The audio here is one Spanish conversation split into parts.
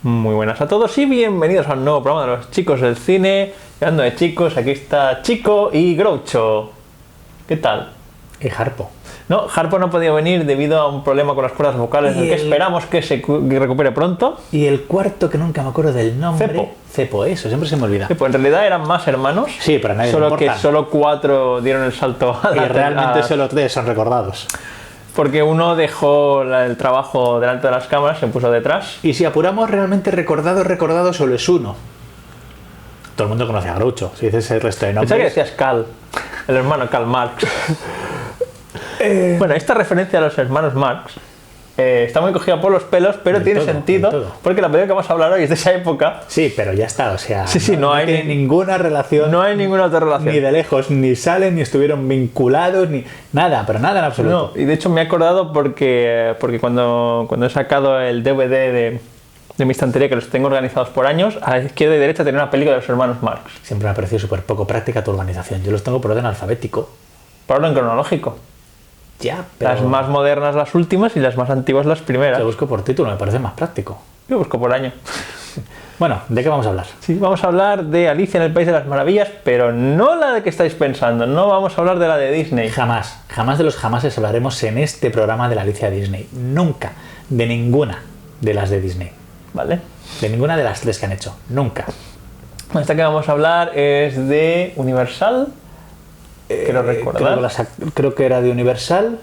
Muy buenas a todos y bienvenidos a un nuevo programa de los chicos del cine. Hablando de chicos, aquí está Chico y Groucho. ¿Qué tal? Y Harpo. No, Harpo no ha podido venir debido a un problema con las cuerdas vocales, del que esperamos que se recupere pronto. Y el cuarto, que nunca me acuerdo del nombre. Cepo, eso, siempre se me olvida. Cepo, en realidad eran más hermanos. Sí, pero a nadie solo le importa. que solo 4 dieron el salto a Y realmente solo 3 son recordados. Porque uno dejó el trabajo delante de las cámaras, se puso detrás. Y si apuramos, realmente recordado solo es uno. Todo el mundo conoce a Groucho, si dices el resto de nombres. Pensaba que decías Cal, el hermano Karl Marx. Bueno, esta referencia a los hermanos Marx está muy cogida por los pelos, pero tiene sentido, porque la película que vamos a hablar hoy es de esa época. Sí, pero ya está, o sea, sí, no hay tiene ninguna relación. No hay ninguna otra relación. Ni de lejos, ni salen, ni estuvieron vinculados, ni nada, pero nada en absoluto. No, y de hecho me he acordado porque cuando he sacado el DVD de mi estantería, que los tengo organizados por años, a la izquierda y derecha tenía una película de los hermanos Marx. Siempre me ha parecido súper poco práctica tu organización. Yo los tengo por orden alfabético. Por orden cronológico. Ya, pero... Las más modernas las últimas y las más antiguas las primeras. Lo busco por título, me parece más práctico. Yo busco por año. Bueno, ¿de qué vamos a hablar? Sí, vamos a hablar de Alicia en el País de las Maravillas, pero no la de que estáis pensando, no vamos a hablar de la de Disney. Jamás de los jamases hablaremos en este programa de la Alicia de Disney. Nunca, de ninguna de las de Disney. ¿Vale? De ninguna de las 3 que han hecho, nunca. Esta que vamos a hablar es de Universal. Quiero recordar. Creo que era de Universal.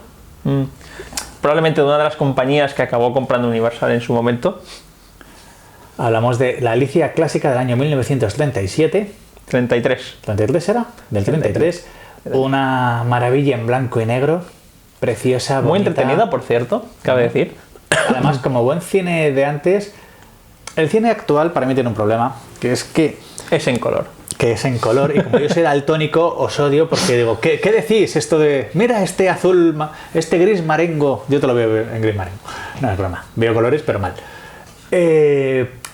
Probablemente de una de las compañías que acabó comprando Universal en su momento. Hablamos de la Alicia clásica del año 1937. 33. ¿33 era? Del 33. Una maravilla en blanco y negro. Preciosa, bonita. Muy entretenida, por cierto, cabe decir. Además, como buen cine de antes, el cine actual para mí tiene un problema, que es que... Es en color. Que es en color, y como yo soy daltónico, os odio porque digo, ¿qué decís? Esto de, mira este azul, este gris marengo. Yo te lo veo en gris marengo. No es broma, veo colores, pero mal.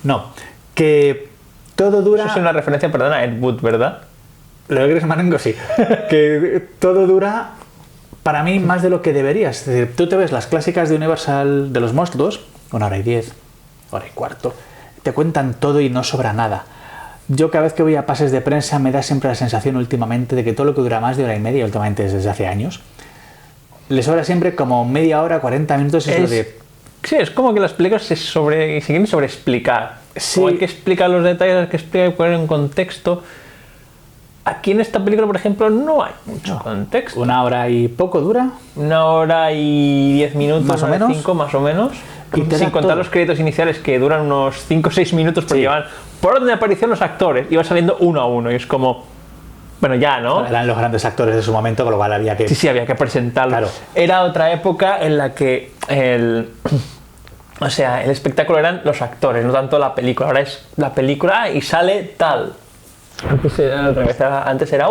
No, que todo dura... Eso es una referencia, perdona, a Ed Wood, ¿verdad? Lo de gris marengo sí. Que todo dura, para mí, más de lo que deberías. Es decir, tú te ves las clásicas de Universal de los monstruos, 1 hora y 10, hora y cuarto, te cuentan todo y no sobra nada. Yo cada vez que voy a pases de prensa me da siempre la sensación últimamente de que todo lo que dura más de hora y media, últimamente desde hace años, le sobra siempre como media hora, 40 minutos. Sí, es como que las películas se quieren sobreexplicar. Sí. O hay que explicar los detalles, hay que explicar y poner en contexto. Aquí en esta película, por ejemplo, no hay mucho contexto. 1 hora y poco dura. 1 hora y 10 minutos, más o menos. 5 más o menos. Y sin contar los créditos iniciales que duran unos 5 o 6 minutos porque van por orden de aparición los actores y va saliendo uno a uno y es como, bueno, ya, ¿no? Eran los grandes actores de su momento, con lo cual había que... Sí, había que presentarlos. Claro. Era otra época en la que el espectáculo eran los actores, no tanto la película. Ahora es la película y sale tal. Antes era,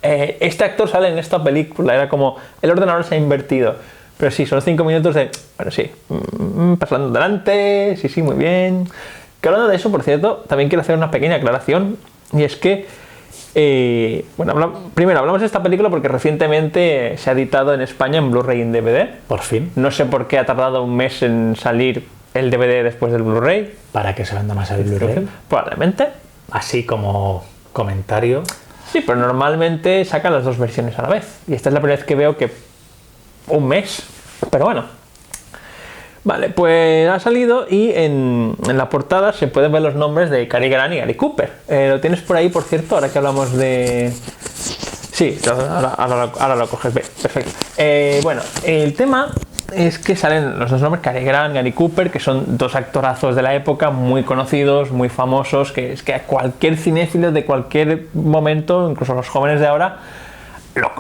este actor sale en esta película. Era como, el orden ahora se ha invertido. Pero sí, son 5 minutos de, bueno, sí, pasando adelante, sí, muy bien. Que hablando de eso, por cierto, también quiero hacer una pequeña aclaración, y es que, primero hablamos de esta película porque recientemente se ha editado en España en Blu-ray y en DVD. Por fin. No sé por qué ha tardado un mes en salir el DVD después del Blu-ray. ¿Para que se venda más el Blu-ray? Probablemente. Así como comentario. Sí, pero normalmente sacan las 2 versiones a la vez. Y esta es la primera vez que veo que un mes, pero bueno. Vale, pues ha salido y en la portada se pueden ver los nombres de Cary Grant y Gary Cooper. Lo tienes por ahí, por cierto, ahora que hablamos de... Sí, ahora lo coges, perfecto. Bueno, el tema es que salen los 2 nombres, Cary Grant y Gary Cooper, que son 2 actorazos de la época, muy conocidos, muy famosos, que es que a cualquier cinéfilo de cualquier momento, incluso los jóvenes de ahora,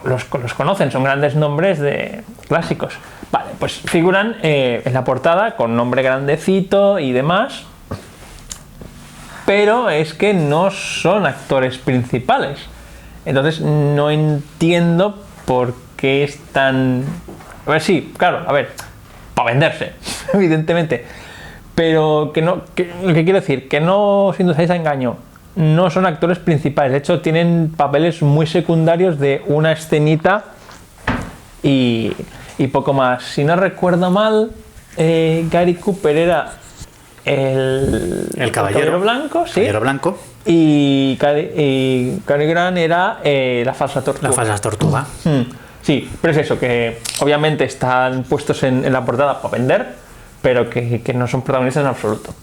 los conocen, son grandes nombres de clásicos. Vale, pues figuran en la portada con nombre grandecito y demás, pero es que no son actores principales. Entonces no entiendo por qué están... A ver, sí, claro, a ver, para venderse, evidentemente. Pero lo que quiero decir, que no, si no os a engaño, no son actores principales. De hecho, tienen papeles muy secundarios de una escenita y poco más. Si no recuerdo mal, Gary Cooper era El caballero blanco, sí. Caballero blanco. Y Cary Grant era la falsa tortuga. La falsa tortuga. Sí, pero es eso, que obviamente están puestos en la portada para vender, pero que no son protagonistas en absoluto.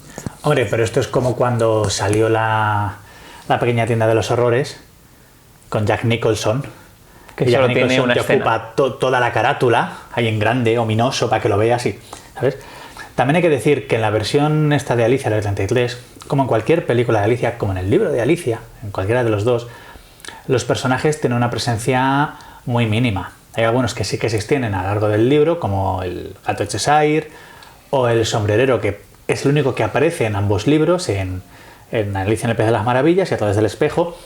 Hombre, pero esto es como cuando salió la pequeña tienda de los horrores con Jack Nicholson. Que y Jack solo tiene Nicholson una te escena. ocupa toda la carátula, ahí en grande, ominoso, para que lo veas y, ¿sabes? También hay que decir que en la versión esta de Alicia, la de 33, como en cualquier película de Alicia, como en el libro de Alicia, en cualquiera de los dos, los personajes tienen una presencia muy mínima. Hay algunos que sí que se extienden a lo largo del libro, como el gato de Cheshire o el sombrerero, que es el único que aparece en ambos libros, en Alicia en el País de las Maravillas y a través del espejo,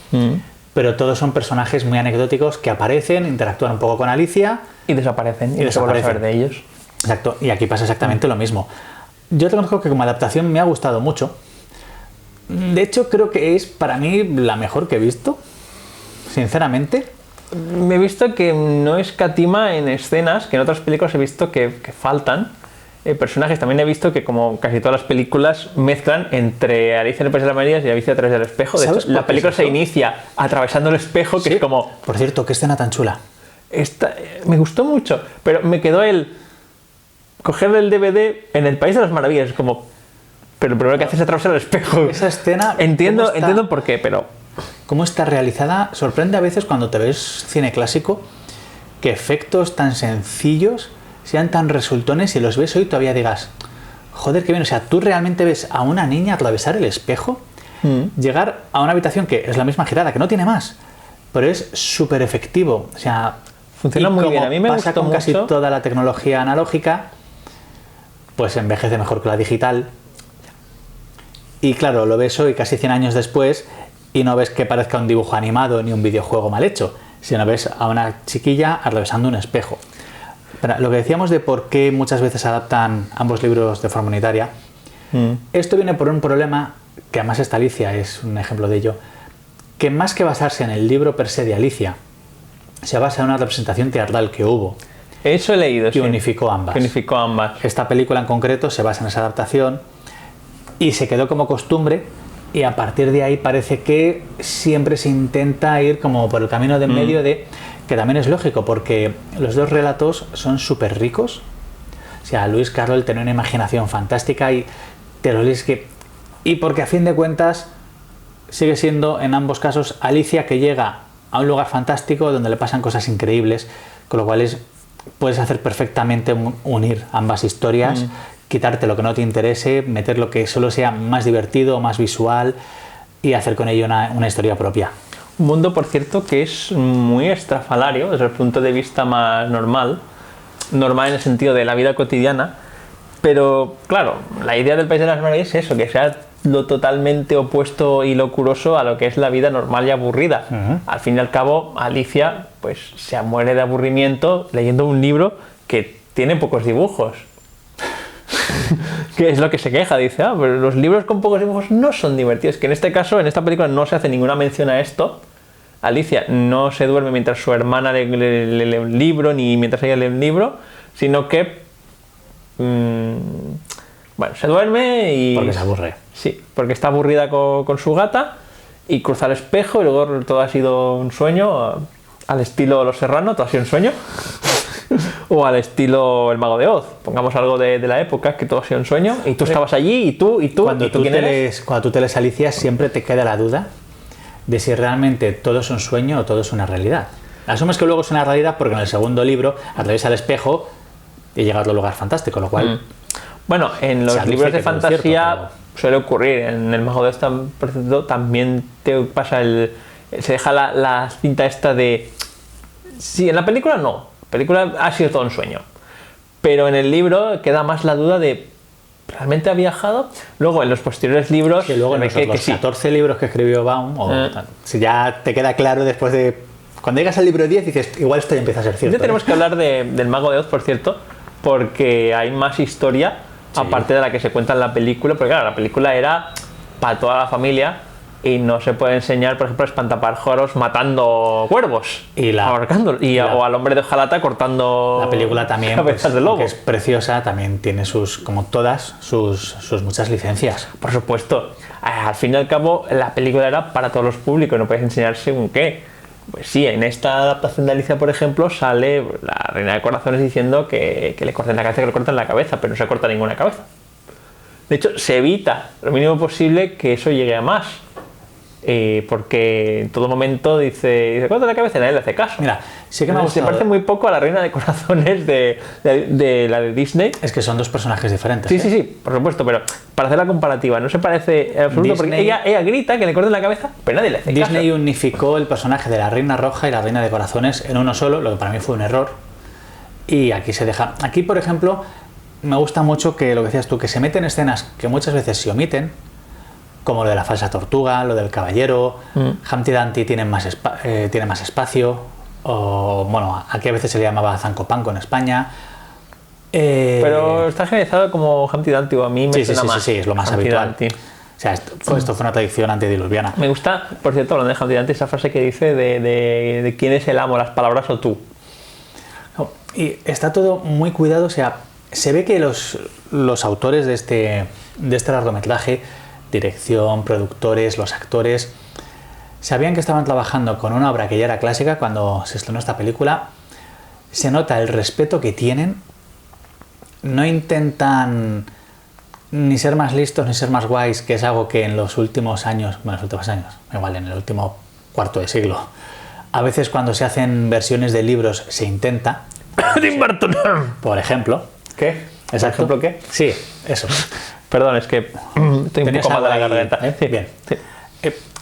pero todos son personajes muy anecdóticos que aparecen, interactúan un poco con Alicia y desaparecen, y no se vuelve a saber de ellos. Exacto, y aquí pasa exactamente lo mismo. Yo te conozco que como adaptación me ha gustado mucho. De hecho, creo que es para mí la mejor que he visto, sinceramente. Me he visto que no escatima en escenas, que en otras películas he visto que faltan personajes. También he visto que, como casi todas las películas, mezclan entre Alicia en el País de las Maravillas y Alicia a través del espejo. De hecho, la película se inicia atravesando el espejo, que sí. Es como... Por cierto, qué escena tan chula. Me gustó mucho, pero me quedó el coger el DVD en el País de las Maravillas. Es como... Pero primero que haces es atravesar el espejo. Esa escena... Entiendo por qué, pero... Cómo está realizada, sorprende a veces cuando te ves cine clásico que efectos tan sencillos sean tan resultones y los ves hoy todavía digas, joder, qué bien. O sea, tú realmente ves a una niña atravesar el espejo, llegar a una habitación que es la misma girada, que no tiene más, pero es súper efectivo. O sea, funciona muy bien. A mí me pasa gustó con casi mucho. toda la tecnología analógica, pues envejece mejor que la digital. Y claro, lo ves hoy casi 100 años después y no ves que parezca un dibujo animado ni un videojuego mal hecho, sino ves a una chiquilla atravesando un espejo. Pero lo que decíamos de por qué muchas veces adaptan ambos libros de forma unitaria, esto viene por un problema que además esta Alicia es un ejemplo de ello, que más que basarse en el libro per se de Alicia, se basa en una representación teatral que hubo. Eso he leído, que unificó ambas. Esta película en concreto se basa en esa adaptación y se quedó como costumbre. Y a partir de ahí parece que siempre se intenta ir como por el camino de en medio de... Que también es lógico, porque los dos relatos son súper ricos. O sea, Lewis Carroll tiene una imaginación fantástica y te lo lees que... Y porque a fin de cuentas sigue siendo en ambos casos Alicia que llega a un lugar fantástico donde le pasan cosas increíbles, con lo cual puedes hacer perfectamente unir ambas historias, quitarte lo que no te interese, meter lo que solo sea más divertido, más visual y hacer con ello una historia propia. Un mundo, por cierto, que es muy estrafalario desde el punto de vista más normal en el sentido de la vida cotidiana, pero claro, la idea del País de las Maravillas es eso, que sea lo totalmente opuesto y locuroso a lo que es la vida normal y aburrida. Al fin y al cabo, Alicia pues se muere de aburrimiento leyendo un libro que tiene pocos dibujos. Que es lo que se queja, dice, pero los libros con pocos dibujos no son divertidos, que en este caso, en esta película no se hace ninguna mención a esto. Alicia no se duerme mientras su hermana le lee un libro, ni mientras ella lee un libro, sino que bueno, se duerme y... Porque se aburre. Sí, porque está aburrida con su gata y cruza el espejo y luego todo ha sido un sueño, al estilo Los Serrano, todo ha sido un sueño. O al estilo El Mago de Oz, pongamos algo de la época, que todo ha sido un sueño, y tú estabas allí, y tú, cuando ¿y tú quién eres? Cuando tú te lees Alicia siempre te queda la duda de si realmente todo es un sueño o todo es una realidad. Asumes que luego es una realidad porque en el segundo libro atraviesa el espejo y llega a otro lugar fantástico, lo cual... Bueno, en los libros de fantasía suele ocurrir, en El Mago de Oz también te pasa se deja la cinta esta de... Sí, en la película no. La película ha sido todo un sueño, pero en el libro queda más la duda de ¿realmente ha viajado? Luego en los posteriores libros que luego en los 14 libros que escribió Baum si ya te queda claro después de cuando llegas al libro 10 dices igual esto ya empieza a ser cierto. Ya tenemos que hablar del Mago de Oz, por cierto, porque hay más historia aparte de la que se cuenta en la película, porque claro, la película era para toda la familia y no se puede enseñar, por ejemplo, a espantapájaros matando cuervos ahorcando, o al hombre de hojalata cortando la película también, cabezas de lobo. Que es preciosa, también tiene como todas sus muchas licencias. Por supuesto, al fin y al cabo la película era para todos los públicos, no puedes enseñar según qué. Pues sí, en esta adaptación de Alicia, por ejemplo, sale la Reina de Corazones diciendo que le corten la cabeza, que le corten la cabeza, pero no se corta ninguna cabeza. De hecho, se evita lo mínimo posible que eso llegue a más. Porque en todo momento dice corta la cabeza y nadie le hace caso. Mira, sí que me gusta. Se parece muy poco a la Reina de Corazones de la de Disney. Es que son dos personajes diferentes. Sí, sí, sí, por supuesto, pero para hacer la comparativa no se parece en absoluto, porque ella grita que le corten la cabeza, pero nadie le hace caso. Disney unificó el personaje de la Reina Roja y la Reina de Corazones en uno solo, lo que para mí fue un error. Y aquí se deja. Aquí, por ejemplo, me gusta mucho que lo que decías tú, que se meten escenas que muchas veces se omiten, como lo de la falsa tortuga, lo del caballero. Humpty Dumpty tiene más espacio, o bueno, aquí a veces se le llamaba Zanco Panco en España. Pero está generalizado como Humpty Dumpty, o a mí me suena más. Sí, es lo más Humpty habitual. Dumpty. O sea, esto fue una tradición antediluviana. Me gusta, por cierto, hablando de Humpty Dumpty, esa frase que dice de quién es el amo, las palabras o tú. Y está todo muy cuidado, o sea, se ve que los autores de este largometraje, dirección, productores, los actores, sabían que estaban trabajando con una obra que ya era clásica cuando se estrenó esta película. Se nota el respeto que tienen, no intentan ni ser más listos ni ser más guays, que es algo que en los últimos años, igual en el último cuarto de siglo, a veces cuando se hacen versiones de libros se intenta. Tim Burton. Por ejemplo. ¿Qué? Exacto. ¿Por ejemplo qué? Sí, eso. Perdón, es que estoy un poco mal de la garganta. Sí, bien. Sí.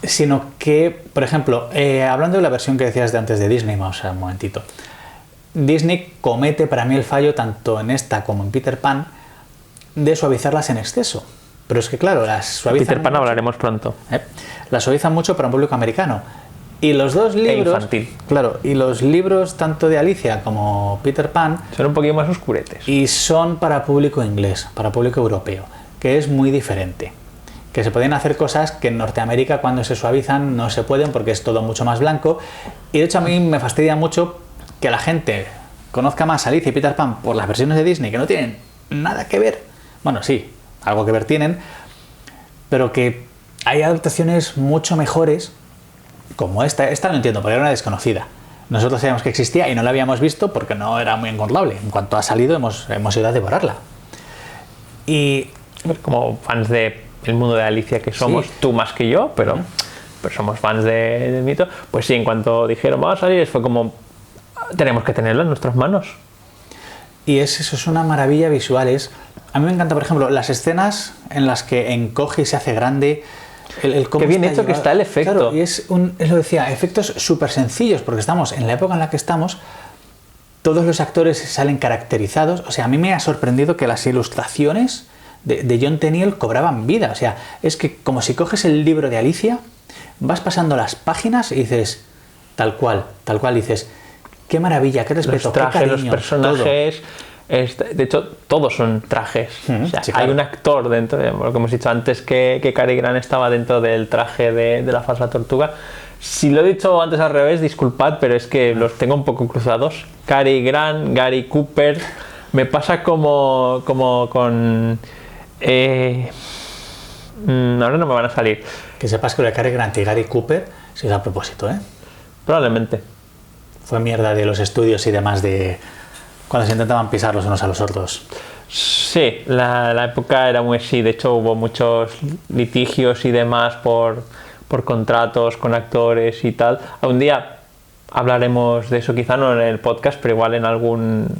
Sino que, por ejemplo, hablando de la versión que decías de antes de Disney, vamos a ver un momentito. Disney comete para mí el fallo, tanto en esta como en Peter Pan, de suavizarlas en exceso. Pero es que, claro, las suavizan. Peter Pan mucho, hablaremos pronto. Las suavizan mucho para un público americano. Y los dos libros. Infantil. Claro, y los libros tanto de Alicia como Peter Pan. Son un poquito más oscuretes. Y son para público inglés, para público europeo, que es muy diferente. Que se pueden hacer cosas que en Norteamérica, cuando se suavizan, no se pueden porque es todo mucho más blanco. Y de hecho, a mí me fastidia mucho que la gente conozca más Alicia y Peter Pan por las versiones de Disney, que no tienen nada que ver. Bueno, sí, algo que ver tienen, pero que hay adaptaciones mucho mejores, como esta lo entiendo, porque era una desconocida. Nosotros sabíamos que existía y no la habíamos visto porque no era muy encontrable. En cuanto ha salido, hemos ido a devorarla. Y como fans del mundo de Alicia que somos, sí, tú más que yo, pero somos fans del mito, pues sí, en cuanto dijeron vamos a salir, fue como tenemos que tenerla en nuestras manos. Y eso es una maravilla visual. A mí me encanta, por ejemplo, las escenas en las que encoge y se hace grande. Qué bien hecho que está el efecto. Claro, y es lo decía, efectos súper sencillos, porque estamos en la época en la que estamos, todos los actores salen caracterizados. O sea, a mí me ha sorprendido que las ilustraciones de John Tenniel cobraban vida. O sea, es que como si coges el libro de Alicia, vas pasando las páginas y dices, tal cual, dices, qué maravilla, qué respeto, los trajes, qué cariño, los personajes. De hecho, todos son trajes. O sea, sí, claro, hay un actor dentro, lo que hemos dicho antes, que Cary Grant estaba dentro del traje de la falsa tortuga. Si lo he dicho antes al revés, disculpad, pero es que los tengo un poco cruzados. Cary Grant, Gary Cooper. Me pasa como con... ahora no me van a salir. Que sepas que lo de Cary Grant y Gary Cooper se hizo a propósito, ¿eh? Probablemente. Fue mierda de los estudios y demás de... cuando se intentaban pisar los unos a los otros. Sí, la época era muy así. De hecho, hubo muchos litigios y demás por contratos con actores y tal. Un día hablaremos de eso, quizá no en el podcast, pero igual en algún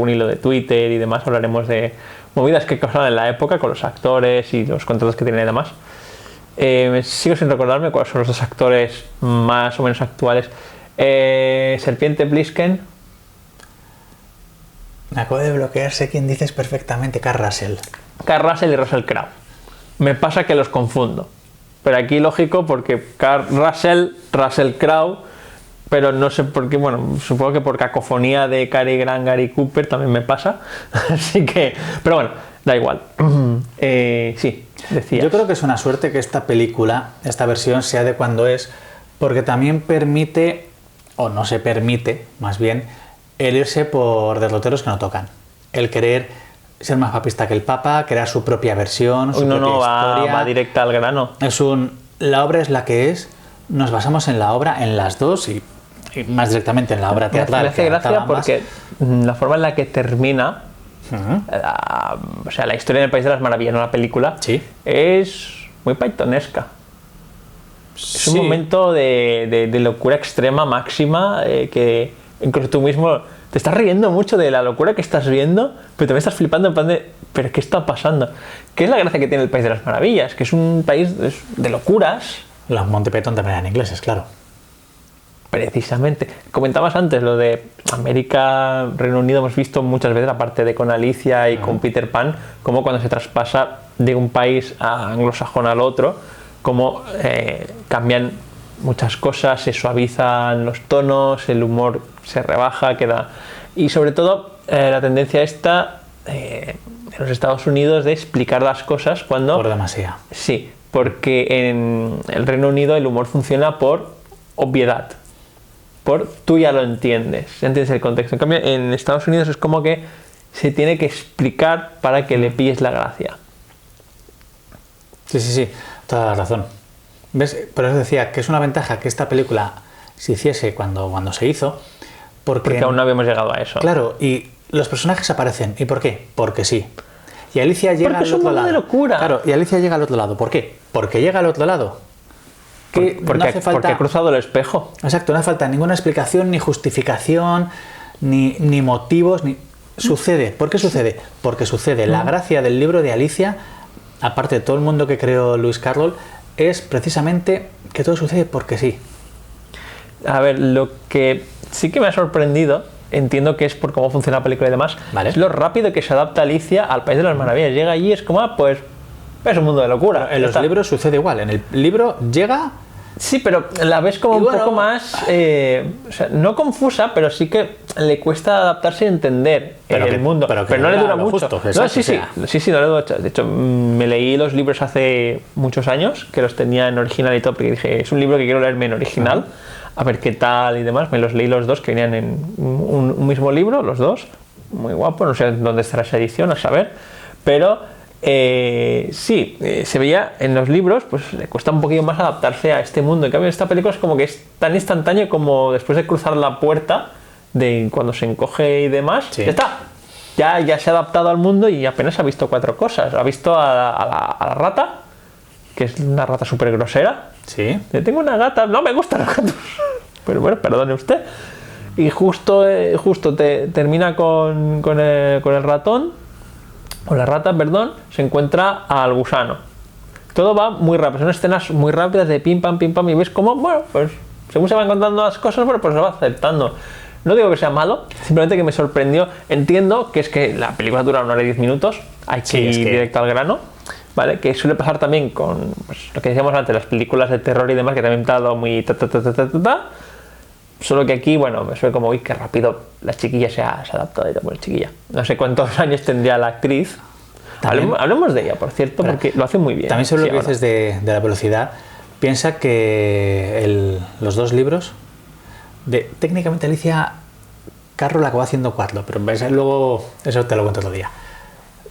hilo de Twitter y demás hablaremos de movidas que causaron en la época con los actores y los contratos que tienen y demás. Sigo sin recordarme cuáles son los dos actores más o menos actuales. Serpiente Plisken. Me acabo de bloquear, sé quién dices perfectamente, Kurt Russell. Kurt Russell y Russell Crowe. Me pasa que los confundo. Pero aquí lógico porque Kurt Russell Crowe, pero no sé por qué, bueno, supongo que por cacofonía de Cary Grant, Gary Cooper también me pasa. Así que, pero bueno, da igual. Sí, decías. Yo creo que es una suerte que esta película, esta versión, sea de cuando es, porque también permite, o no se permite, más bien, el irse por derroteros que no tocan. El querer ser más papista que el Papa, crear su propia versión, su propia historia. Va directa al grano. La obra es la que es, nos basamos en la obra, en las dos, y más directamente en la obra teatral. Me hace gracia porque la forma en la que termina, Uh-huh. o sea, la historia del País de las Maravillas, no la película, Sí. es muy pythonesca. Es Sí. un momento de locura extrema, máxima, que incluso tú mismo te estás riendo mucho de la locura que estás viendo, pero también estás flipando en plan de, ¿pero qué está pasando? ¿Qué es la gracia que tiene el País de las Maravillas? Que es un país de locuras. Los Monty Python también eran ingleses, claro. Precisamente. Comentabas antes lo de América, Reino Unido, hemos visto muchas veces, aparte de con Alicia y con Peter Pan, como cuando se traspasa de un país anglosajón al otro, como cambian muchas cosas, se suavizan los tonos, el humor se rebaja, queda... Y sobre todo la tendencia esta en los Estados Unidos de explicar las cosas cuando... Por demasiado. Sí, porque en el Reino Unido el humor funciona por obviedad. Tú ya lo entiendes, ya entiendes el contexto. En cambio, en Estados Unidos es como que se tiene que explicar para que le pilles la gracia. Sí, toda la razón. ¿Ves? Por eso decía que es una ventaja que esta película se hiciese cuando se hizo, porque aún no habíamos llegado a eso. Claro, y los personajes aparecen. ¿Y por qué? Porque sí. Y Alicia llega Porque al otro lado. de locura. Claro, y Alicia llega al otro lado. ¿Por qué? Porque llega al otro lado. Porque ha cruzado el espejo. Exacto, no hace falta ninguna explicación, ni justificación, ni motivos, ni... Sucede. ¿Por qué sucede? Porque sucede. La gracia del libro de Alicia, aparte de todo el mundo que creó Lewis Carroll, es precisamente que todo sucede porque sí. A ver, lo que sí que me ha sorprendido, entiendo que es por cómo funciona la película y demás, ¿Vale? es lo rápido que se adapta Alicia al País de las Maravillas. Llega allí y es como, pues es un mundo de locura. En los libros sucede igual. En el libro llega... Sí, pero la ves como Y un bueno, poco más, o sea, no confusa, pero sí que le cuesta adaptarse y entender el mundo. pero no le dura lo mucho. justo, No, exacto, sí, o sea. sí, no le dura mucho. De hecho, me leí los libros hace muchos años, que los tenía en original y todo, porque dije, es un libro que quiero leerme en original, a ver qué tal y demás. Me los leí los dos, que venían en un mismo libro, los dos. Muy guapo, no sé dónde estará esa edición, a saber. Pero... se veía en los libros, pues le cuesta un poquito más adaptarse a este mundo. En cambio, esta película es como que es tan instantáneo como después de cruzar la puerta, de cuando se encoge y demás, Sí. ya está. Ya se ha adaptado al mundo y apenas ha visto 4 cosas. Ha visto a la rata, que es una rata súper grosera. Sí. Tengo una gata, no me gustan los gatos. Pero bueno, perdone usted. Y justo termina con el ratón. O la rata, perdón, se encuentra al gusano. Todo va muy rápido, son escenas muy rápidas de pim pam, y ves cómo, bueno, pues según se van contando las cosas, bueno, pues se va aceptando. No digo que sea malo, simplemente que me sorprendió. Entiendo que es que la película dura 1 hora y 10 minutos, hay que ir directo al grano, ¿vale? Que suele pasar también con pues, lo que decíamos antes, las películas de terror y demás, que también han dado muy Solo que aquí, bueno, me suele como, uy, qué rápido la chiquilla se ha adaptado. Bueno, chiquilla. No sé cuántos años tendría la actriz. Hablemos de ella, por cierto, porque lo hace muy bien. También sobre lo que dices de la velocidad, piensa que los 2 libros, técnicamente Alicia Carroll acabó haciendo 4, pero luego eso te lo cuento otro día.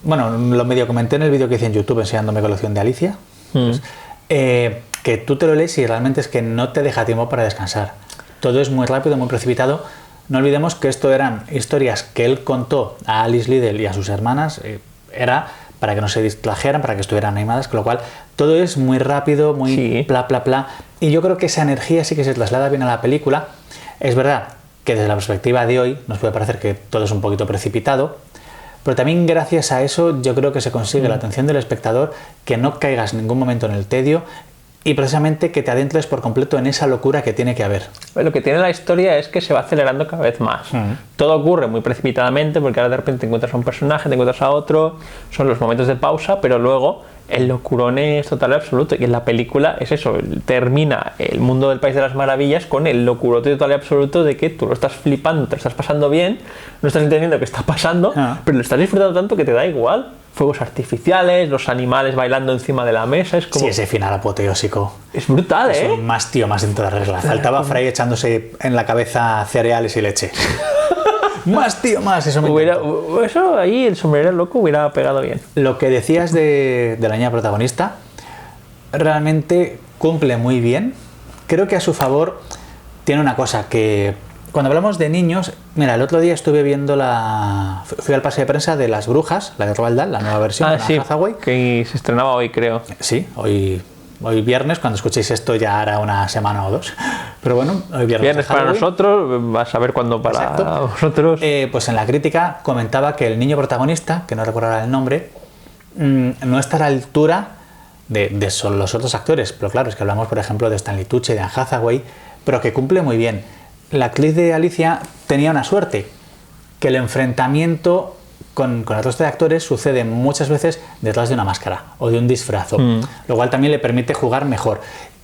Bueno, lo medio comenté en el vídeo que hice en YouTube enseñándome colección de Alicia. Pues, que tú te lo lees y realmente es que no te deja tiempo para descansar. Todo es muy rápido, muy precipitado. No olvidemos que esto eran historias que él contó a Alice Liddell y a sus hermanas. Era para que no se distrajeran, para que estuvieran animadas, con lo cual todo es muy rápido, muy bla. Y yo creo que esa energía sí que se traslada bien a la película. Es verdad que desde la perspectiva de hoy nos puede parecer que todo es un poquito precipitado, pero también gracias a eso yo creo que se consigue la atención del espectador, que no caigas en ningún momento en el tedio y precisamente que te adentres por completo en esa locura que tiene que haber. Lo que tiene la historia es que se va acelerando cada vez más. Todo ocurre muy precipitadamente porque ahora de repente te encuentras a un personaje, te encuentras a otro, son los momentos de pausa, pero luego el locurón es total y absoluto. Y en la película es eso, termina el mundo del País de las Maravillas con el locurote total y absoluto de que tú lo estás flipando, te lo estás pasando bien, no estás entendiendo qué está pasando, pero lo estás disfrutando tanto que te da igual. fuegos artificiales, los animales bailando encima de la mesa, es como... Sí, ese final apoteósico. Es brutal, ¿eh? Es más tío, más en toda regla. Faltaba Fry echándose en la cabeza cereales y leche. Más tío, más. Eso me encantó. Eso ahí el sombrero loco hubiera pegado bien. Lo que decías de la niña protagonista realmente cumple muy bien. Creo que a su favor tiene una cosa que cuando hablamos de niños, mira, el otro día estuve viendo fui al pase de prensa de Las Brujas, la de Roald Dahl, la nueva versión de sí, Hathaway. que se estrenaba hoy, creo. Sí, hoy viernes, cuando escuchéis esto ya hará una semana o dos. Pero bueno, hoy viernes para nosotros, vas a ver cuándo para Exacto. vosotros. Pues en la crítica comentaba que el niño protagonista, que no recuerdo ahora el nombre, no está a la altura de los otros actores. Pero claro, es que hablamos, por ejemplo, de Stanley Tucci, de Anne Hathaway, pero que cumple muy bien. La actriz de Alicia tenía una suerte, que el enfrentamiento con el resto de actores sucede muchas veces detrás de una máscara o de un disfrazo, lo cual también le permite jugar mejor.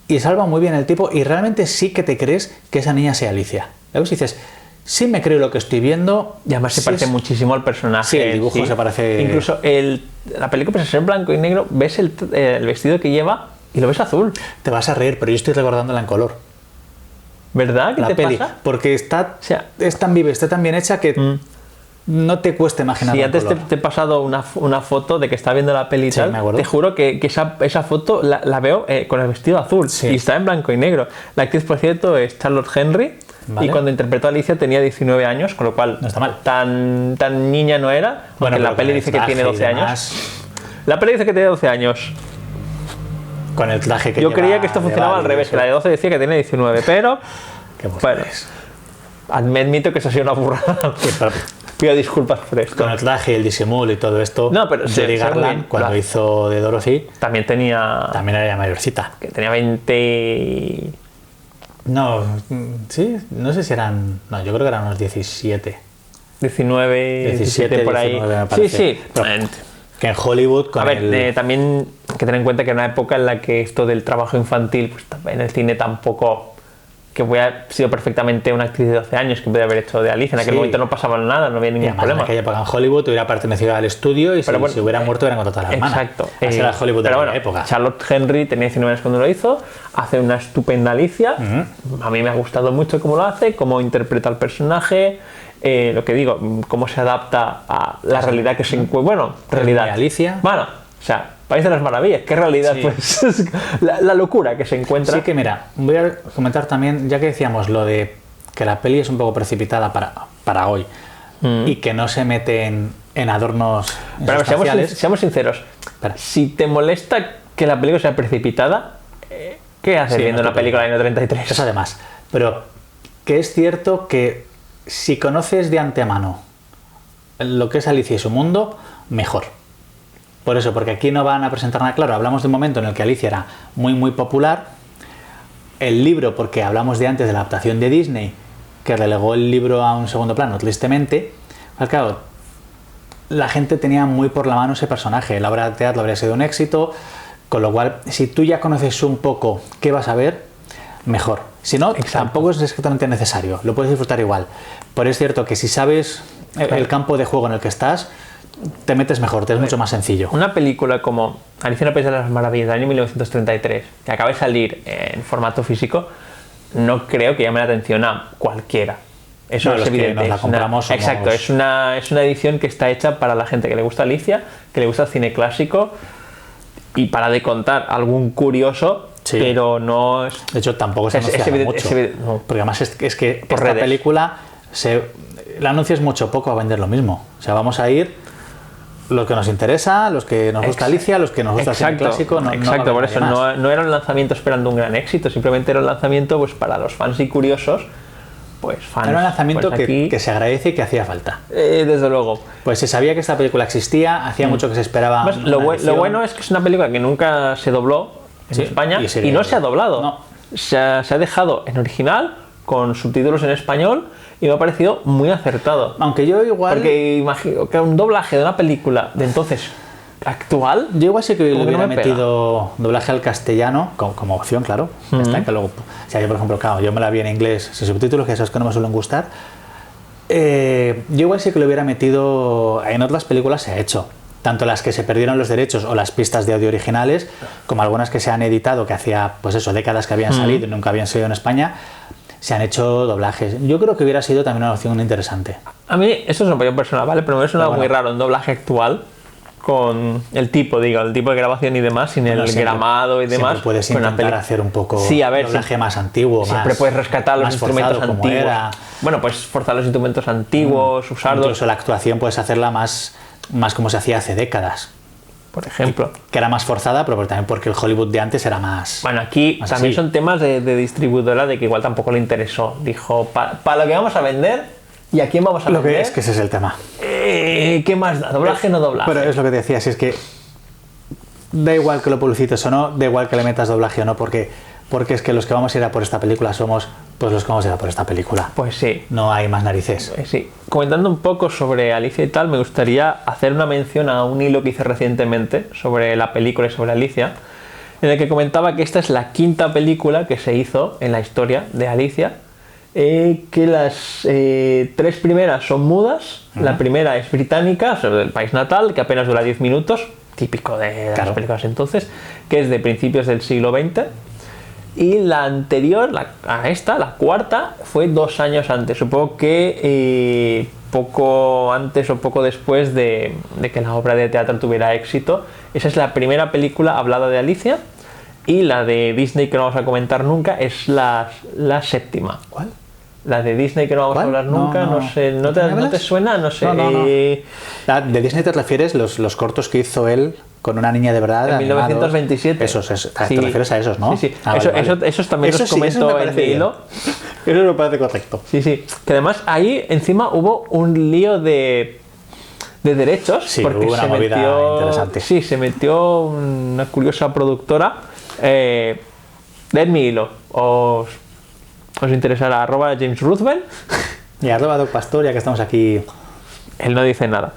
Y salva muy bien el tipo y realmente sí que te crees que esa niña sea Alicia. Luego dices, sí me creo lo que estoy viendo. Y además se parece muchísimo al personaje. Sí, el dibujo se parece... Incluso la película, pese a ser blanco y negro, ves el vestido que lleva y lo ves azul. Te vas a reír, pero yo estoy recordándola en color. ¿Verdad? ¿Qué la te peli, pasa? porque es tan viva, está tan bien hecha que no te cuesta imaginar. Sí, antes te he pasado una foto de que estaba viendo la peli y tal. Me acuerdo. Te juro que esa foto la veo con el vestido azul y está en blanco y negro. La actriz, por cierto, es Charlotte Henry. ¿Vale? Y cuando interpretó a Alicia tenía 19 años, con lo cual no está mal. Tan niña no era. Bueno, la peli dice que tiene 12 años. La peli dice que tiene 12 años. Con el traje que yo creía que esto funcionaba al revés, que la de 12 decía que tenía 19, pero bueno, admito que eso ha sido una burrada. Pido disculpas por esto. Con el traje, el disimulo y todo esto. No, pero Judy Garland, cuando hizo de Dorothy, también era mayorcita. Que tenía 20. No, sí, no sé si eran. No, yo creo que eran unos 17. 17 por ahí. 19, sí. Pero, que en Hollywood también hay que tener en cuenta que en una época en la que esto del trabajo infantil, pues en el cine tampoco, que hubiera sido perfectamente una actriz de 12 años que podía haber hecho de Alicia, en aquel momento no pasaba nada, no había ningún problema. En aquella época en Hollywood hubiera pertenecido al estudio y si hubiera muerto hubieran contratado a la hermana. Exacto. Así era Hollywood de la época. Charlotte Henry tenía 19 años cuando lo hizo, hace una estupenda Alicia, a mí me ha gustado mucho cómo lo hace, cómo interpreta el personaje. Lo que digo, cómo se adapta a la realidad que se encuentra. Bueno, realidad. Alicia. Bueno, o sea, País de las Maravillas. ¿Qué realidad? Sí. Pues la locura que se encuentra. Sí, que mira, voy a comentar también, ya que decíamos lo de que la peli es un poco precipitada para hoy y que no se mete en adornos. Pero seamos sinceros. Si te molesta que la película sea precipitada, ¿qué haces viendo una película del año 33? Eso además. Pero que es cierto que si conoces de antemano lo que es Alicia y su mundo, mejor. Por eso, porque aquí no van a presentar nada claro. Hablamos de un momento en el que Alicia era muy, muy popular. El libro, porque hablamos de antes de la adaptación de Disney, que relegó el libro a un segundo plano, tristemente. Claro, la gente tenía muy por la mano ese personaje. La obra de teatro habría sido un éxito, con lo cual, si tú ya conoces un poco qué vas a ver, mejor. Si no, tampoco es exactamente necesario, lo puedes disfrutar igual. Pero es cierto que si sabes el campo de juego en el que estás, te metes mejor, te es mucho más sencillo. Una película como Alicia en el País de las Maravillas del año 1933, que acaba de salir en formato físico, no creo que llame la atención a cualquiera. Eso es evidente. Que nos la compramos exacto, es una edición que está hecha para la gente que le gusta Alicia, que le gusta el cine clásico y para de contar algún curioso. Sí. Pero no es... De hecho, tampoco se anuncia mucho. No. Porque además es que por esta película la anuncias mucho poco a vender lo mismo. O sea, vamos a ir los que nos interesa, los que nos gusta Alicia, los que nos gusta el cine clásico. Exacto, por eso no era un lanzamiento esperando un gran éxito, simplemente era un lanzamiento pues para los fans y curiosos. Pues fans. Era un lanzamiento pues que se agradece y que hacía falta. Desde luego. Pues se sabía que esta película existía, hacía mucho que se esperaba. Lo bueno es que es una película que nunca se dobló en España y no se ha doblado. No. Se ha dejado en original con subtítulos en español y me ha parecido muy acertado. Aunque yo igual... Porque imagino que un doblaje de una película de entonces actual... Yo igual sí que le hubiera metido doblaje al castellano como opción, claro. Está, que luego, o sea, yo por ejemplo, claro, yo me la vi en inglés sin subtítulos, que esos que no me suelen gustar. Yo igual sí que le hubiera metido... En otras películas se ha hecho. tanto las que se perdieron los derechos o las pistas de audio originales, como algunas que se han editado, que hacía, pues eso, décadas que habían salido y nunca habían salido en España, se han hecho doblajes. Yo creo que hubiera sido también una opción interesante. A mí, eso es una opinión personal, ¿vale? Pero me suena muy raro un doblaje actual con el tipo de grabación y demás, sin el gramado y demás. Puedes intentar hacer un poco doblaje más antiguo, siempre puedes rescatar los instrumentos antiguos. Bueno, pues forzar los instrumentos antiguos, usarlos. Incluso la actuación puedes hacerla más como se hacía hace décadas. Por ejemplo. Que era más forzada, pero también porque el Hollywood de antes era más... Bueno, aquí más también así. son temas de distribuidora de que igual tampoco le interesó. Dijo, para lo que vamos a vender, ¿y a quién vamos a vender? Es que ese es el tema. ¿Qué más da? ¿Doblaje o no doblaje? Pero es lo que te decía, si es que da igual que lo publicites o no, da igual que le metas doblaje o no, porque es que los que vamos a ir a por esta película somos pues los que vamos a ir a por esta película. Pues sí. No hay más narices. Sí. Comentando un poco sobre Alicia y tal, me gustaría hacer una mención a un hilo que hice recientemente sobre la película y sobre Alicia, en el que comentaba que esta es la quinta película que se hizo en la historia de Alicia, que las tres primeras son mudas. La primera es británica, sobre el país natal, que apenas dura 10 minutos, típico de las películas entonces, que es de principios del siglo XX. Y la anterior, a esta, la cuarta, fue 2 años antes. Supongo que poco antes o poco después de que la obra de teatro tuviera éxito. Esa es la primera película hablada de Alicia. Y la de Disney, que no vamos a comentar nunca, es la séptima. ¿Cuál? La de Disney, que no vamos a hablar nunca, no sé. ¿No te suena? No sé. No. ¿De Disney te refieres los cortos que hizo él con una niña de verdad? En 1927. Esos, te refieres a esos, ¿no? Sí. Esos también los comento en mi hilo. Eso me parece correcto. Sí. Que además ahí encima hubo un lío de derechos. Sí, porque hubo una movida interesante. Sí, se metió una curiosa productora. Leed mi hilo. Os interesará @JamesRuthven. Y @Doc Pastor, ya que estamos aquí. Él no dice nada.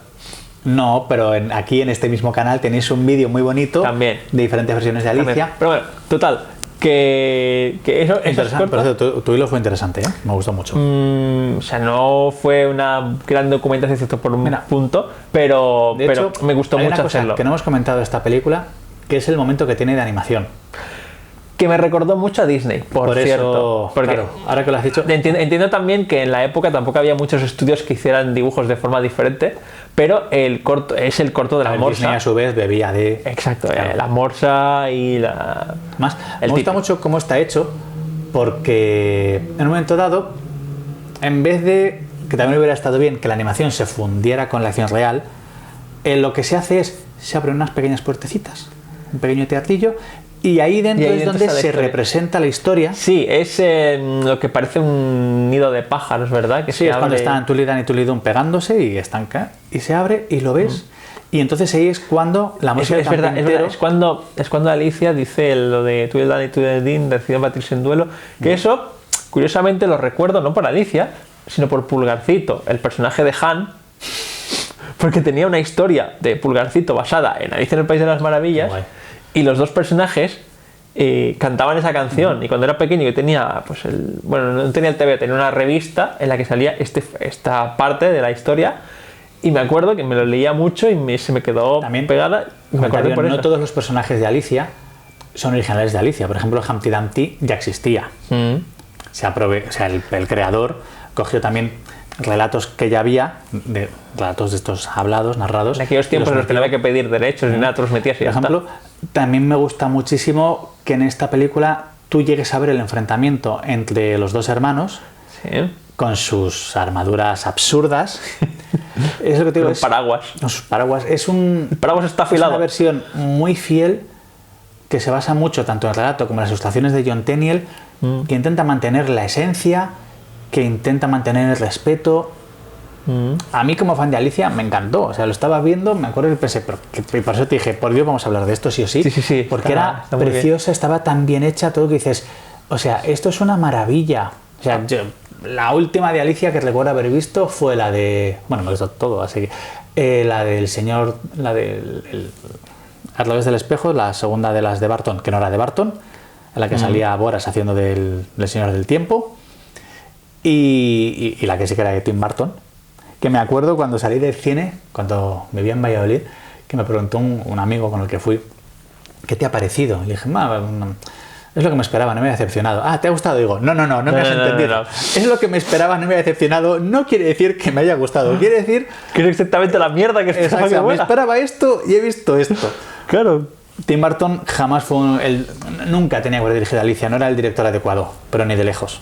No, pero aquí en este mismo canal tenéis un vídeo muy bonito también de diferentes versiones de Alicia. También. Pero bueno, total, que eso interesante, pero tu hilo fue interesante, ¿eh? Me gustó mucho. O sea, no fue una gran documentación excepto por un punto, pero hecho, me gustó mucho una cosa hacerlo. Que no hemos comentado de esta película, que es el momento que tiene de animación. Que me recordó mucho a Disney, por cierto. Eso, porque claro, ahora que lo has dicho. Entiendo también que en la época tampoco había muchos estudios que hicieran dibujos de forma diferente, pero el corto es el corto de la morsa. Disney a su vez bebía de. Exacto, la morsa y la. Me gusta mucho cómo está hecho, porque en un momento dado, en vez de que también hubiera estado bien que la animación se fundiera con la acción real, lo que se hace es se abren unas pequeñas puertecitas, un pequeño teatrillo. Y ahí dentro es donde se representa la historia. Sí, es lo que parece un nido de pájaros, ¿verdad? Que sí, es cuando están Tulidan y Tulidun pegándose y y se abre y lo ves. Y entonces ahí es cuando la música es verdad, es cuando Alicia dice lo de Tulidan y Tulidun deciden batirse en duelo. Que eso, curiosamente, lo recuerdo no por Alicia, sino por Pulgarcito, el personaje de Han. Porque tenía una historia de Pulgarcito basada en Alicia en el País de las Maravillas. Guay. Y los dos personajes cantaban esa canción. Y cuando era pequeño yo tenía, no tenía el TV, tenía una revista en la que salía esta parte de la historia. Y me acuerdo que me lo leía mucho y se me quedó también pegada. Y me acuerdo por eso. No todos los personajes de Alicia son originales de Alicia. Por ejemplo, Humpty Dumpty ya existía. El creador cogió también relatos que ya había, relatos de estos hablados, narrados. En aquellos tiempos en los que no había que pedir derechos ni nada, tú los metías y por ejemplo, también me gusta muchísimo que en esta película tú llegues a ver el enfrentamiento entre los dos hermanos, con sus armaduras absurdas. Es lo que te digo, paraguas. Sus paraguas. El paraguas está afilado. Es una versión muy fiel que se basa mucho tanto en el relato como en las ilustraciones de John Tenniel, que intenta mantener la esencia, que intenta mantener el respeto. A mí como fan de Alicia me encantó, o sea, lo estaba viendo, me acuerdo y pensé, y por eso te dije, por Dios vamos a hablar de esto sí o sí, sí porque era preciosa, estaba tan bien hecha, todo que dices, o sea, esto es una maravilla. O sea, la última de Alicia que recuerdo haber visto fue la de, me he visto todo, así que la del señor, a través del espejo, la segunda de las de Barton, que no era de Barton, en la que salía Boras haciendo del señor del tiempo. Y la que sí que era de Tim Burton, que me acuerdo cuando salí del cine, cuando vivía en Valladolid, que me preguntó un amigo con el que fui, ¿qué te ha parecido? Y le dije, es lo que me esperaba, no me ha decepcionado. Ah, ¿te ha gustado? Digo, no me has entendido. No. Es lo que me esperaba, no me ha decepcionado. No quiere decir que me haya gustado, quiere decir que es exactamente la mierda que esperaba. Exacto, me esperaba esto y he visto esto. Claro. Tim Burton jamás fue nunca tenía que haber dirigido a Alicia, no era el director adecuado, pero ni de lejos.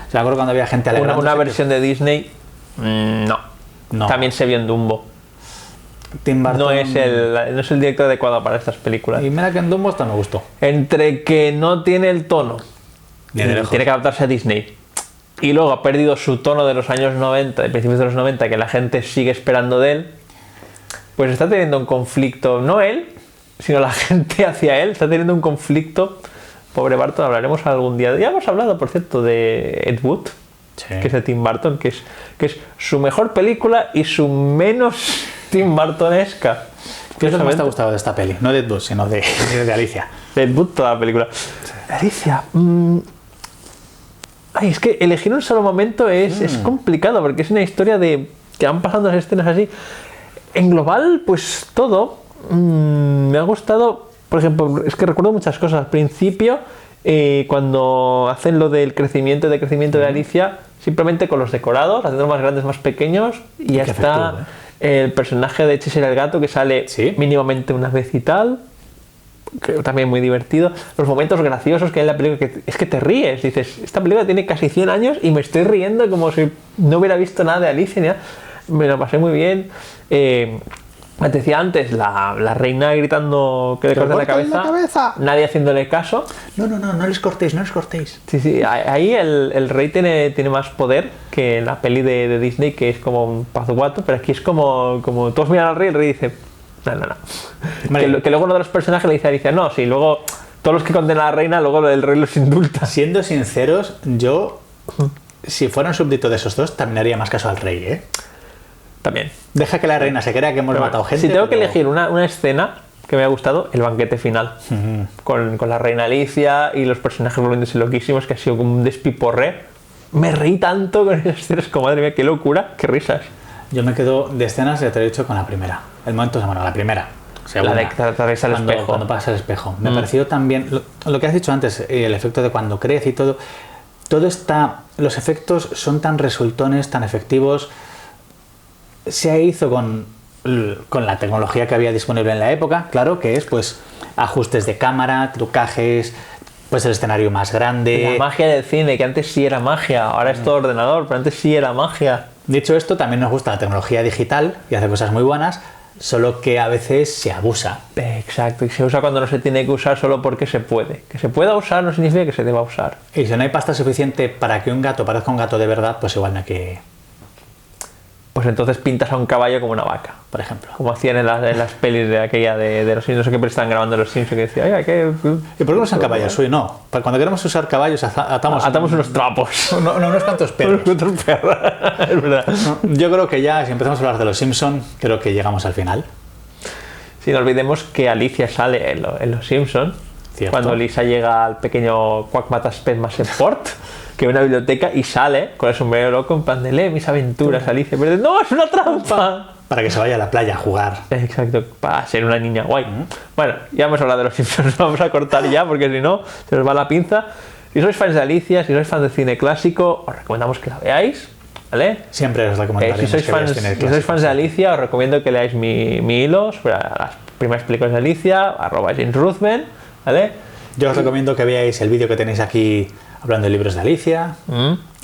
O sea, me acuerdo cuando había gente alegrándose. Una versión de Disney, no. También se vio en Dumbo. Tim Burton no es el director adecuado para estas películas. Y mira que en Dumbo hasta me gustó. Entre que no tiene el tono, tiene que adaptarse a Disney, y luego ha perdido su tono de los años 90, de principios de los 90, que la gente sigue esperando de él, pues está teniendo un conflicto, no él, sino la gente hacia él, está teniendo un conflicto. Pobre Burton, hablaremos algún día. Ya hemos hablado, por cierto, de Ed Wood, sí, que es de Tim Burton, que es su mejor película y su menos Tim Burtonesca. ¿Qué es lo que más te ha gustado de esta peli? No de Ed Wood, sino de Alicia. De Ed Wood toda la película. Sí. Alicia. Ay, es que elegir un solo momento es complicado, porque es una historia de que van pasando las escenas así. En global, pues todo. Me ha gustado, por ejemplo, es que recuerdo muchas cosas. Al principio, cuando hacen lo del crecimiento de Alicia, simplemente con los decorados, haciendo más grandes, más pequeños, y ya está el personaje de Cheshire el gato, que sale mínimamente una vez y tal, que también muy divertido. Los momentos graciosos que hay en la película, que es que te ríes, dices, esta película tiene casi 100 años y me estoy riendo como si no hubiera visto nada de Alicia, ni nada. Me lo pasé muy bien. Me decía antes, la reina gritando que le corten la cabeza, nadie haciéndole caso. No les cortéis. Sí, ahí el rey tiene más poder que en la peli de Disney, que es como un pazuguato, pero aquí es como todos miran al rey y el rey dice, no. Que luego uno de los personajes le dice a Alicia, no, sí, luego todos los que condenan a la reina, luego el rey los indulta. Siendo sinceros, yo, si fuera un súbdito de esos dos, también haría más caso al rey, ¿eh? También. Deja que la reina se crea que hemos matado gente. Si tengo que elegir una escena que me ha gustado, el banquete final. Con la reina Alicia y los personajes volviéndose loquísimos, que ha sido como un despiporre. Me reí tanto con esas escenas, como madre mía, qué locura, qué risas. Yo me quedo de escenas, ya te lo he dicho, con la primera. El momento de la primera. La de que atraviesa el espejo. Cuando pasa el espejo. Me pareció también, lo que has dicho antes, el efecto de cuando crece y todo está, los efectos son tan resultones, tan efectivos. Se hizo con la tecnología que había disponible en la época, claro, que es pues ajustes de cámara, trucajes, pues el escenario más grande. La magia del cine, que antes sí era magia, ahora es todo ordenador, pero antes sí era magia. Dicho esto, también nos gusta la tecnología digital y hace cosas muy buenas, solo que a veces se abusa. Exacto, y se usa cuando no se tiene que usar solo porque se puede. Que se pueda usar no significa que se deba usar. Y si no hay pasta suficiente para que un gato parezca un gato de verdad, pues igual no hay que... Pues entonces pintas a un caballo como una vaca, por ejemplo. Como hacían en las pelis de aquella de los Simpsons, no sé qué estaban grabando los Simpsons, que decía, oiga, ¿qué? ¿Y por qué no usan caballos? Uy, no. Cuando queremos usar caballos atamos unos trapos. No, unos cuantos perros. Es verdad. Yo creo que ya, si empezamos a hablar de los Simpsons, creo que llegamos al final. Sí, no olvidemos que Alicia sale en los Simpsons, cuando Lisa llega al pequeño Quackmatas Pet Sport, que es una biblioteca, y sale con el sombrero loco en plan de lee mis aventuras, Alicia, pero no, es una trampa. Para que se vaya a la playa a jugar. Exacto, para ser una niña guay. Bueno, ya hemos hablado de los Simpsons, vamos a cortar ya, porque si no, se nos va la pinza. Si sois fans de Alicia, si sois fans de cine clásico, os recomendamos que la veáis, ¿vale? Siempre os recomendaremos si sois fans de Alicia, os recomiendo que leáis mi hilo sobre las primeras películas de Alicia, @JamesRuthven, ¿vale? Yo os recomiendo que veáis el vídeo que tenéis aquí hablando de libros de Alicia.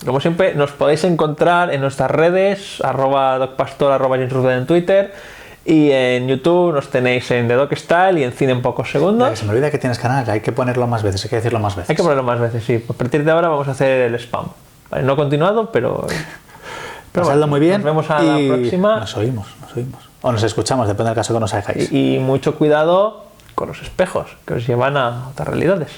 Como siempre, nos podéis encontrar en nuestras redes, @docpastor, @JamesRuthven en Twitter, y en YouTube nos tenéis en The Doc Style y en Cine en pocos segundos. Se me olvida que tienes canal, hay que ponerlo más veces, hay que decirlo más veces. Hay que ponerlo más veces, sí. A partir de ahora vamos a hacer el spam. Vale, no he continuado, pero pasadlo muy bien. Nos vemos a la próxima. Nos oímos. O nos escuchamos, depende del caso que nos hagáis. Y mucho cuidado con los espejos, que os llevan a otras realidades.